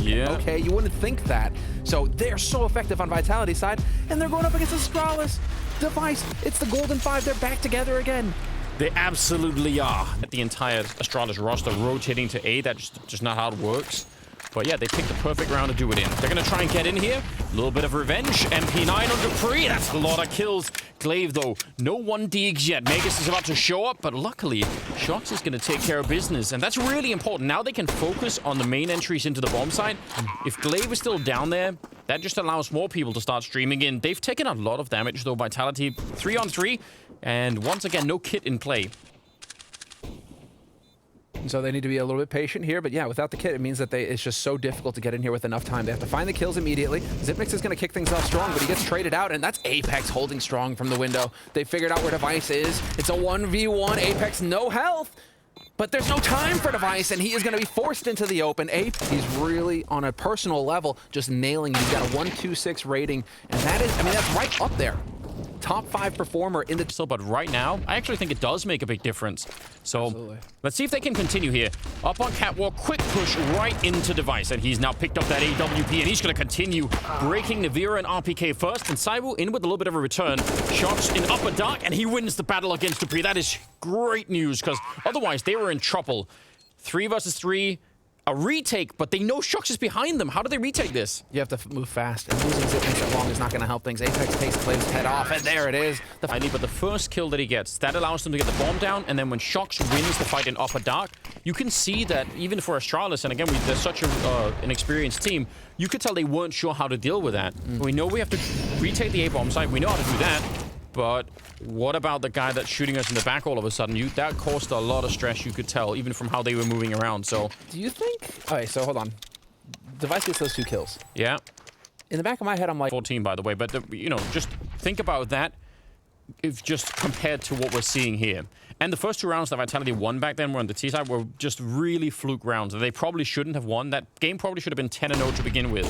Yeah. Okay, you wouldn't think that. So they're so effective on Vitality side, and they're going up against Astralis. Device, it's the Golden Five. They're back together again. They absolutely are. The entire Astralis roster rotating to A, that's just not how it works. But yeah, they picked the perfect round to do it in. They're going to try and get in here. A little bit of revenge. MP9 on dupreeh. That's a lot of kills. Glaive, though, no 1DX yet. Magisk is about to show up, but luckily, shox is going to take care of business. And that's really important. Now they can focus on the main entries into the bomb site. If Glaive is still down there, that just allows more people to start streaming in. They've taken a lot of damage, though. Vitality 3-on-3. And once again, no kit in play. So they need to be a little bit patient here, but yeah, without the kit, it means that it's just so difficult to get in here with enough time. They have to find the kills immediately. Zipnix is going to kick things off strong, but he gets traded out, and that's Apex holding strong from the window. They figured out where Device is. It's a 1v1. Apex, no health, but there's no time for Device, and he is going to be forced into the open. Apex, he's really, on a personal level, just nailing it. He's got a 126 rating, and that is, I mean, that's right up there. Top 5 performer in the... So, but right now, I actually think it does make a big difference. So, Absolutely. Let's see if they can continue here. Up on Catwalk, quick push right into Device. And he's now picked up that AWP, and he's going to continue breaking Navira and RPK first. And zywoo in with a little bit of a return. shox in upper dark, and he wins the battle against dupreeh. That is great news, because otherwise they were in trouble. 3 versus 3. A retake, but they know shox is behind them. How do they retake this? You have to move fast, and losing Zipnix that long is not going to help things. Apex takes Glaive's head off, and there it is. But the first kill that he gets, that allows them to get the bomb down, and then when shox wins the fight in upper dark, you can see that even for Astralis, and again, they're such an experienced team, you could tell they weren't sure how to deal with that. We know we have to retake the A-bomb site. We know how to do that. But what about the guy that's shooting us in the back all of a sudden? That caused a lot of stress, you could tell, even from how they were moving around. So, do you think... Okay, so hold on. Device gets those 2 kills. Yeah. In the back of my head, I'm like... 14, by the way. But, you know, just think about that if just compared to what we're seeing here. And the first 2 rounds that Vitality won back then were on the T side were just really fluke rounds. They probably shouldn't have won. That game probably should have been 10-0 to begin with.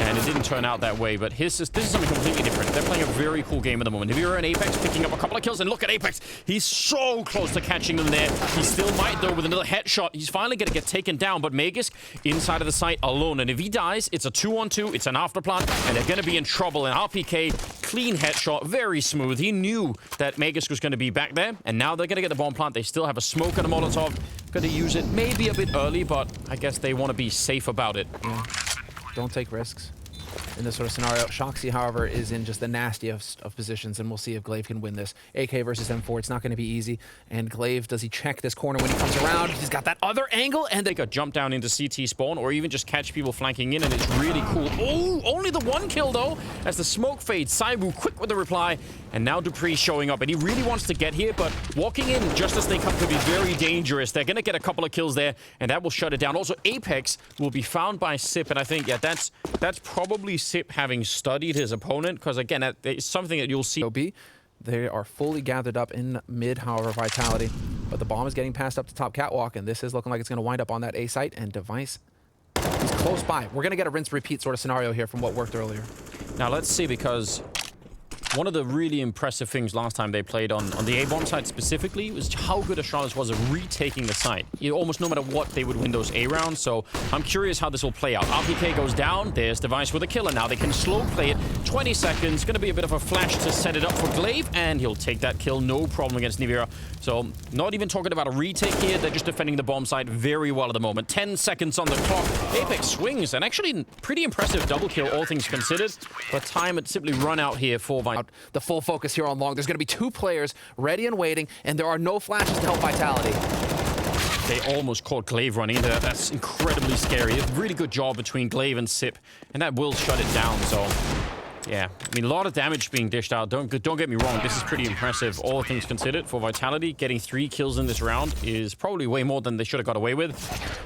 And it didn't turn out that way. But this is something completely different. They're playing a very cool game at the moment. Navira and Apex picking up a couple of kills. And look at Apex. He's so close to catching them there. He still might, though, with another headshot. He's finally going to get taken down. But Magisk inside of the site alone. And if he dies, it's a 2-on-2. It's an afterplant. And they're going to be in trouble. And RPK, clean headshot. Very smooth. He knew that Magisk was going to be back there. And now they're going to get the bomb plant. They still have a smoke and a Molotov. Going to use it maybe a bit early, but I guess they want to be safe about it. Yeah. Don't take risks in this sort of scenario. shox, however, is in just the nastiest of positions, and we'll see if Glaive can win this. AK versus M4, it's not going to be easy. And Glaive, does he check this corner when he comes around? He's got that other angle, and they could jump down into CT spawn, or even just catch people flanking in, and it's really cool. Oh, only the 1 kill, though, as the smoke fades. zywoo quick with the reply, and now dupreeh showing up, and he really wants to get here, but walking in just as they come could be very dangerous. They're going to get a couple of kills there, and that will shut it down. Also, Apex will be found by Sip, and I think, yeah, that's probably Sip having studied his opponent, because again, it's something that you'll see. They are fully gathered up in mid, however, Vitality, but the bomb is getting passed up to top catwalk, and this is looking like it's going to wind up on that A site, and Device is close by. We're going to get a rinse-repeat sort of scenario here from what worked earlier. Now, let's see, because one of the really impressive things last time they played on the A-bomb side specifically was how good Astralis was at retaking the site. Almost no matter what, they would win those A rounds, so I'm curious how this will play out. RPK goes down, there's Device with a killer. Now they can slow play it, 20 seconds, gonna be a bit of a flash to set it up for Glaive, and he'll take that kill, no problem against Navira. So, not even talking about a retake here, they're just defending the bomb site very well at the moment. 10 seconds on the clock, Apex swings, and actually pretty impressive double kill, all things considered, but time had simply run out here for Vitality. The full focus here on long. There's going to be 2 players ready and waiting, and there are no flashes to help Vitality. They almost caught Glaive running into that. That's incredibly scary. A really good job between Glaive and Sip, and that will shut it down, so... Yeah, I mean, a lot of damage being dished out. Don't get me wrong, this is pretty impressive, all things considered. For Vitality, getting 3 kills in this round is probably way more than they should have got away with.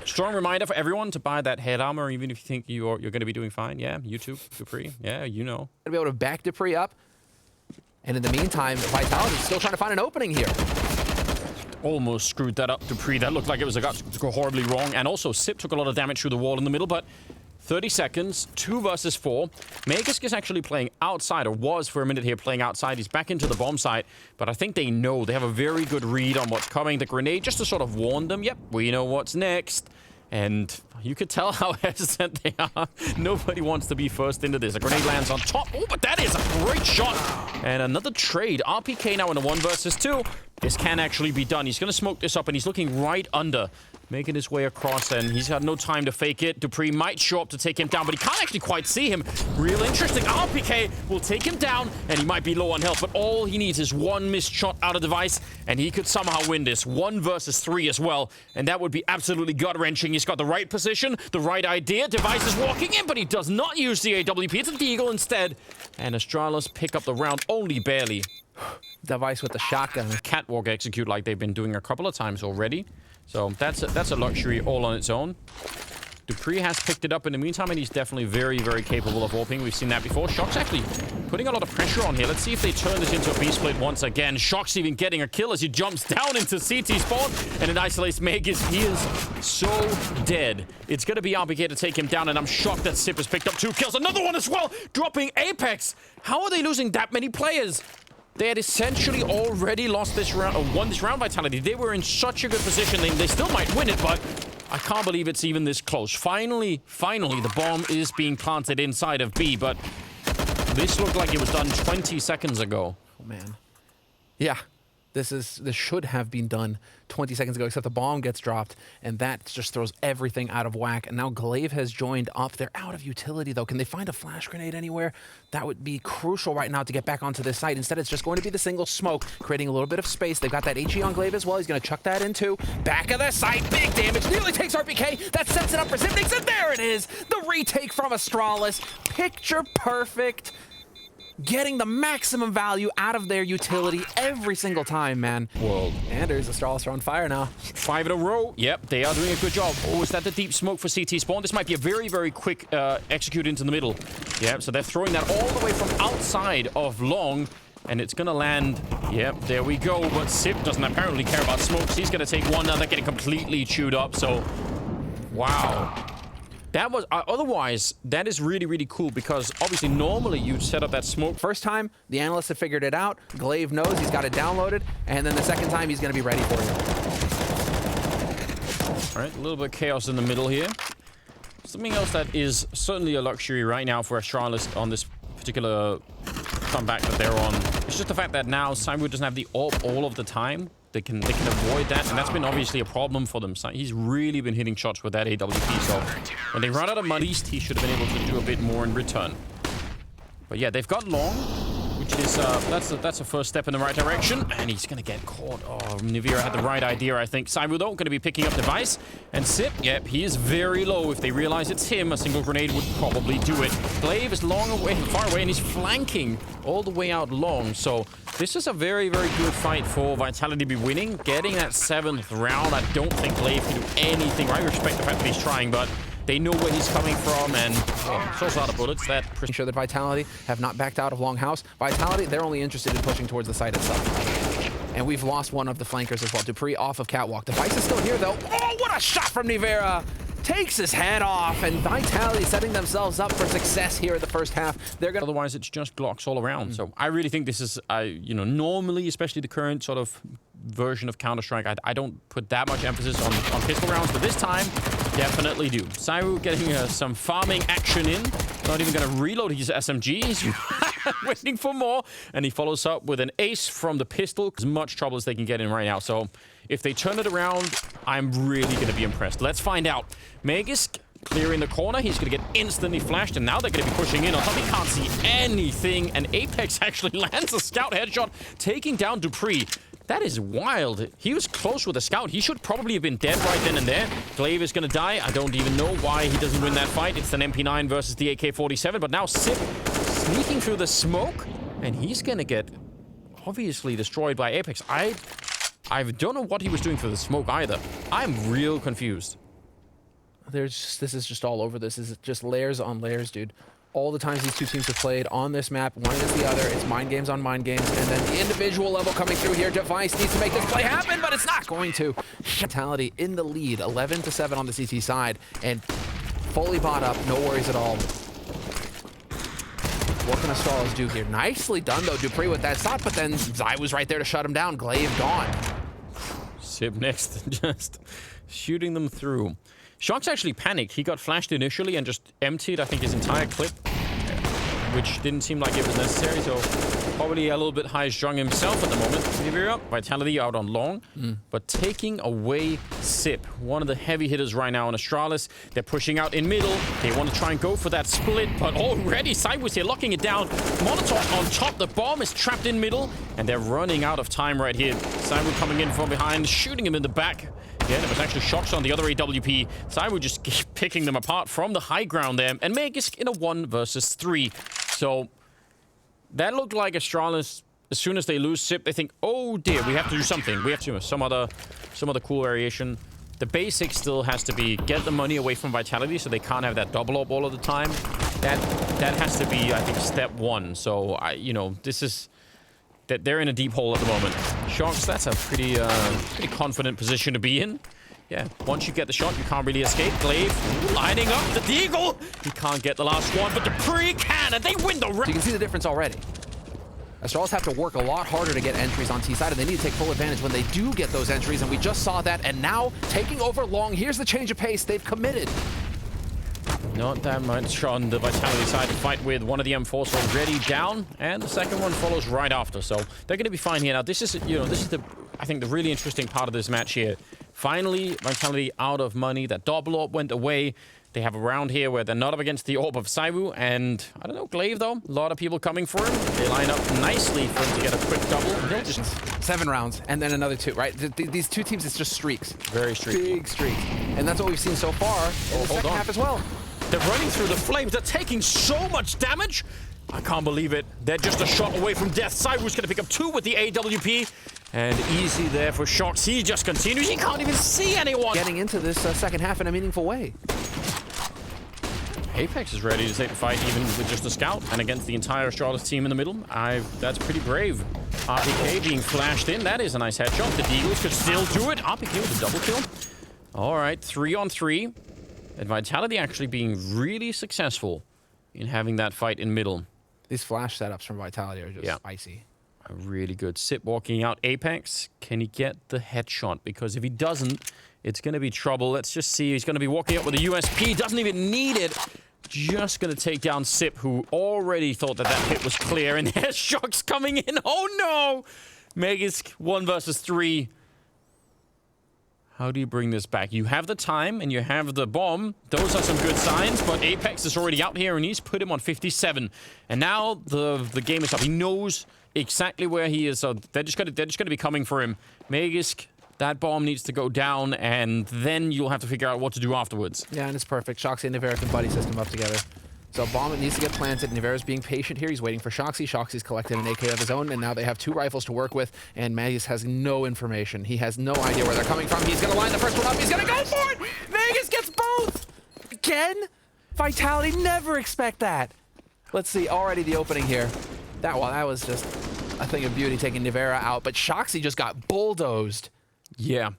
Strong reminder for everyone to buy that head armor, even if you think you're going to be doing fine. Yeah, YouTube, dupreeh. Yeah, you know. To be able to back dupreeh up. And in the meantime, Vitality is still trying to find an opening here. Almost screwed that up, dupreeh. That looked like it was about to go horribly wrong. And also, Sip took a lot of damage through the wall in the middle, but 30 seconds, 2 versus 4. Magisk is actually playing outside, or was for a minute here playing outside. He's back into the bomb site, but I think they know. They have a very good read on what's coming. The grenade, just to sort of warn them, yep, we know what's next. And you could tell how hesitant they are. Nobody wants to be first into this. A grenade lands on top. Oh, but that is a great shot. And another trade. RPK now in a 1 versus 2. This can actually be done. He's going to smoke this up, and he's looking right under, making his way across, and he's had no time to fake it. dupreeh might show up to take him down, but he can't actually quite see him. Real interesting. RPK will take him down, and he might be low on health, but all he needs is one missed shot out of device, and he could somehow win this. 1 versus 3 as well, and that would be absolutely gut-wrenching. He's got the right position, the right idea. Device is walking in, but he does not use the AWP. It's a deagle instead, and Astralis pick up the round only barely. Device with the shotgun. Catwalk execute like they've been doing a couple of times already. So that's a luxury all on its own. dupreeh has picked it up in the meantime, and he's definitely very, very capable of AWPing. We've seen that before. shox actually putting a lot of pressure on here. Let's see if they turn this into a B-split once again. shox even getting a kill as he jumps down into CT spawn, and it isolates Magisk. He is so dead. It's going to be RPK to take him down, and I'm shocked that Sip has picked up 2 kills. Another one as well, dropping Apex. How are they losing that many players? They had essentially already lost this round, or won this round, Vitality. They were in such a good position. They still might win it, but I can't believe it's even this close. Finally, the bomb is being planted inside of B, but this looked like it was done 20 seconds ago. Oh, man. Yeah. This should have been done 20 seconds ago, except the bomb gets dropped, and that just throws everything out of whack. And now glaive has joined up. They're out of utility, though. Can they find a flash grenade anywhere? That would be crucial right now to get back onto this site. Instead, it's just going to be the single smoke, creating a little bit of space. They've got that HE on glaive as well. He's going to chuck that in, too. Back of the site. Big damage. Nearly takes RPK. That sets it up for zywoo, and there it is. The retake from Astralis. Picture perfect. Getting the maximum value out of their utility every single time, man. World. Anders, Astralis are on fire now. 5 in a row. Yep, they are doing a good job. Oh, is that the deep smoke for CT spawn? This might be a very, very quick execute into the middle. Yep, so they're throwing that all the way from outside of long, and it's going to land. Yep, there we go. But Sip doesn't apparently care about smokes. He's going to take one now. They're getting completely chewed up, so wow. That was, otherwise, that is really, really cool, because obviously normally you'd set up that smoke. First time, the analysts have figured it out. glaive knows he's got it downloaded, and then the second time he's going to be ready for it. All right, a little bit of chaos in the middle here. Something else that is certainly a luxury right now for Astralis on this particular comeback that they're on. It's just the fact that now zywoo doesn't have the AWP all of the time. They can avoid that, and that's been obviously a problem for them. So he's really been hitting shots with that AWP, so when they run out of Magisk, he should have been able to do a bit more in return. But yeah, they've got long, which is that's a first step in the right direction, and he's gonna get caught. Oh, Nivira had the right idea, I think. zywoo though gonna be picking up device, and Sip, yep, he is very low. If they realize it's him, a single grenade would probably do it. glaive is far away, and he's flanking all the way out long. So this is a very, very good fight for Vitality to be winning. Getting that 7th round, I don't think glaive can do anything. I respect the fact that he's trying, but they know where he's coming from, and so out of bullets. That pretty sure that Vitality have not backed out of Longhouse. Vitality, they're only interested in pushing towards the site itself. And we've lost one of the flankers as well. dupreeh off of catwalk. Device is still here, though. Oh, what a shot from Nivira! Takes his head off, and Vitality setting themselves up for success here in the first half. They're gonna. Otherwise, it's just Glocks all around. So I really think this is, normally, especially the current sort of version of Counter-Strike, I don't put that much emphasis on pistol rounds, but this time, definitely do. zywoo getting some farming action in. Not even going to reload his SMG. He's waiting for more, and he follows up with an ace from the pistol. As much trouble as they can get in right now. So if they turn it around, I'm really going to be impressed. Let's find out. Magisk clearing the corner. He's going to get instantly flashed, and now they're going to be pushing in on top. He can't see anything, and Apex actually lands a scout headshot, taking down dupreeh. That is wild. He was close with a scout. He should probably have been dead right then and there. glaive is going to die. I don't even know why he doesn't win that fight. It's an MP9 versus the AK-47, but now Sip sneaking through the smoke, and he's going to get obviously destroyed by Apex. I don't know what he was doing for the smoke either. I'm real confused. This is just all over. This is just layers on layers, dude. All the times these two teams have played on this map, one against the other, it's mind games on mind games, and then the individual level coming through here. Device needs to make this play happen, but it's not going to. Vitality in the lead, 11-7 on the CT side, and fully bought up, no worries at all. What can Astralis do here? Nicely done, though, dupreeh with that shot, but then zywoo's right there to shut him down. glaive gone. Sip next, just shooting them through. shox actually panicked. He got flashed initially and just emptied, I think, his entire clip, which didn't seem like it was necessary, so probably a little bit high strung himself at the moment. Nivera, Vitality out on long, but taking away Sip, one of the heavy hitters right now on Astralis. They're pushing out in middle. They want to try and go for that split, but already zywoo here locking it down. Molotov on top. The bomb is trapped in middle, and they're running out of time right here. zywoo coming in from behind, shooting him in the back. Yeah, it was actually shox on the other AWP. zywoo just picking them apart from the high ground there, and Magisk in a 1 versus 3. So that looked like Astralis. As soon as they lose Sip, they think, oh dear, we have to do something. We have to do some other cool variation. The basic still has to be get the money away from Vitality so they can't have that double up all of the time. That has to be, I think, step 1. So you know, this is that they're in a deep hole at the moment. shox, that's a pretty confident position to be in. Yeah, once you get the shot, you can't really escape. Glaive lining up the deagle. He can't get the last one, but dupreeh can, and they win the round. You can see the difference already. Astralis have to work a lot harder to get entries on T side, and they need to take full advantage when they do get those entries, and we just saw that. And now, taking over long, here's the change of pace. They've committed. Not that much on the Vitality side to fight with. One of the M4s already down, and the second one follows right after. So they're going to be fine here. Now, this is, you know, this is the, I think, the really interesting part of this match here. Finally, Vitality out of money. That double orb went away. They have a round here where they're not up against the orb of zywoo, and I don't know, Glaive though. A lot of people coming for him. They line up nicely for him to get a quick double. He'll just 7 rounds, and then another 2, right? These two teams, it's just streaks. Very streaky. Big streaks. And that's what we've seen so far in the second half as well. They're running through the flames. They're taking so much damage. I can't believe it. They're just a shot away from death. zywoo's going to pick up 2 with the AWP. And easy there for shox. He just continues. He can't even see anyone. Getting into this second half in a meaningful way. Apex is ready to take the fight even with just a scout and against the entire Astralis team in the middle. That's pretty brave. RPK being flashed in. That is a nice headshot. The Deagles could still do it. RPK with a double kill. All right, 3 on 3. And Vitality actually being really successful in having that fight in middle. These flash setups from Vitality are just spicy. A really good Sip walking out Apex. Can he get the headshot? Because if he doesn't, it's going to be trouble. Let's just see. He's going to be walking up with a USP. Doesn't even need it. Just going to take down Sip, who already thought that hit was clear. And there's shox coming in. Oh, no. Magisk, 1 versus 3. How do you bring this back? You have the time and you have the bomb. Those are some good signs, but Apex is already out here and he's put him on 57. And now the game is up. He knows exactly where he is, so they're just gonna be coming for him. Magisk, that bomb needs to go down, and then you'll have to figure out what to do afterwards. Yeah, and it's perfect. shox and Nivera can buddy system up together. So bomb needs to get planted. Nivera's being patient here. He's waiting for shox. shox's collected an AK of his own, and now they have 2 rifles to work with, and Magisk has no information. He has no idea where they're coming from. He's going to line the first one up. He's going to go for it! Magisk gets both! Again? Vitality never expect that. Let's see, already the opening here. That was just a thing of beauty, taking Nivera out, but shox just got bulldozed. Yeah.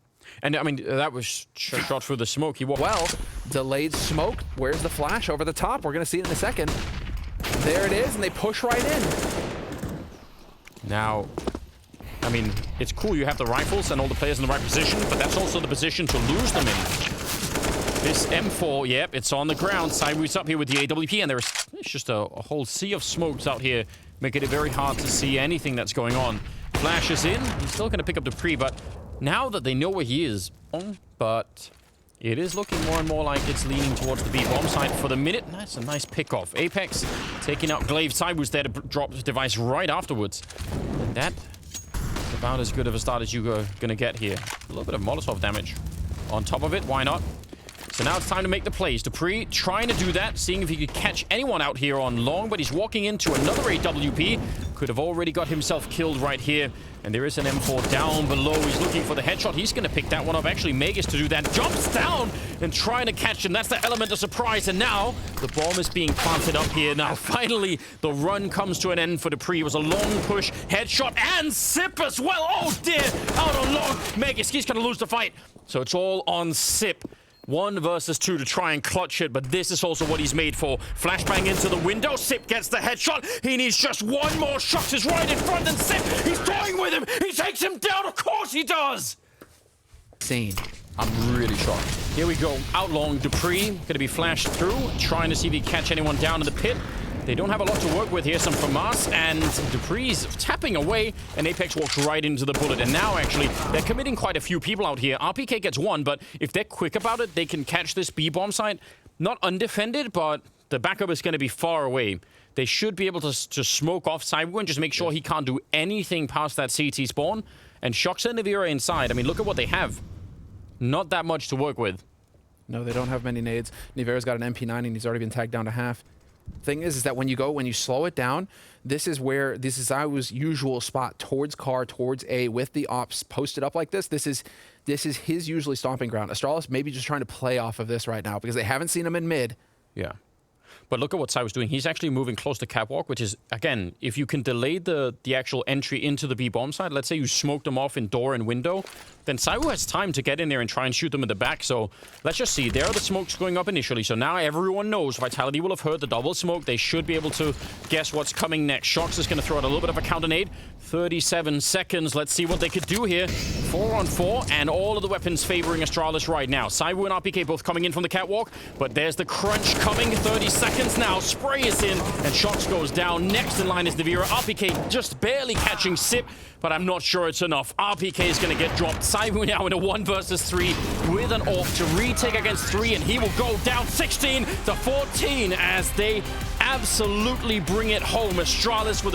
And, I mean, that was shot through the smoke. Well, delayed smoke. Where's the flash? Over the top. We're going to see it in a second. There it is, and they push right in. Now, I mean, it's cool you have the rifles and all the players in the right position, but that's also the position to lose them in. This M4, yep, it's on the ground. zywoo's up here with the AWP, and there's just a whole sea of smokes out here, making it very hard to see anything that's going on. Flash is in. He's still going to pick up dupreeh, but now that they know where he is, but it is looking more and more like it's leaning towards the B-bomb side for the minute. That's a nice pick-off. Apex taking out Glaive. zywoo's there to drop the device right afterwards. And that is about as good of a start as you're going to get here. A little bit of Molotov damage on top of it. Why not? So now it's time to make the plays. dupreeh trying to do that, seeing if he could catch anyone out here on long, but he's walking into another AWP. Could have already got himself killed right here. And there is an M4 down below. He's looking for the headshot. He's going to pick that one up. Actually, Magisk to do that. Jumps down and trying to catch him. That's the element of surprise. And now the bomb is being planted up here. Now, finally, the run comes to an end for dupreeh. It was a long push. Headshot and Sip as well. Oh, dear. Out on long. Magisk, he's going to lose the fight. So it's all on Sip. 1 versus 2 to try and clutch it, but this is also what he's made for. Flashbang into the window. Sip gets the headshot. He needs just 1 more. shox is right in front, and Sip, he's toying with him. He takes him down. Of course he does. Insane. I'm really shocked. Here we go. Outlawing dupreeh. Going to be flashed through. Trying to see if he can catch anyone down in the pit. They don't have a lot to work with here. Some FAMAS and dupreeh's tapping away. And Apex walks right into the bullet. And now, actually, they're committing quite a few people out here. RPK gets one, but if they're quick about it, they can catch this B-bomb site. Not undefended, but the backup is going to be far away. They should be able to smoke off zywoo and just make sure he can't do anything past that CT spawn. And shox and Nivira inside. I mean, look at what they have. Not that much to work with. No, they don't have many nades. Nivira's got an MP9 and he's already been tagged down to half. Thing is that when you slow it down, this is zywoo's usual spot towards car, towards A, with the ops posted up like this. This is his usually stomping ground. Astralis maybe just trying to play off of this right now because they haven't seen him in mid. Yeah. But look at what zywoo's doing. He's actually moving close to catwalk, which is, again, if you can delay the actual entry into the B-bomb side, let's say you smoke them off in door and window, then zywoo has time to get in there and try and shoot them in the back. So let's just see. There are the smokes going up initially. So now everyone knows. Vitality will have heard the double smoke. They should be able to guess what's coming next. shox is going to throw out a little bit of a counter nade. 37 seconds. Let's see what they could do here. 4-on-4, and all of the weapons favoring Astralis right now. zywoo and RPK both coming in from the catwalk, but there's the crunch coming. 30 seconds now. Spray is in, and shox goes down. Next in line is Nivira. RPK just barely catching Sip, but I'm not sure it's enough. RPK is going to get dropped. zywoo now in a 1 versus 3 with an AWP to retake against 3, and he will go down 16 to 14 as they absolutely bring it home. Astralis with a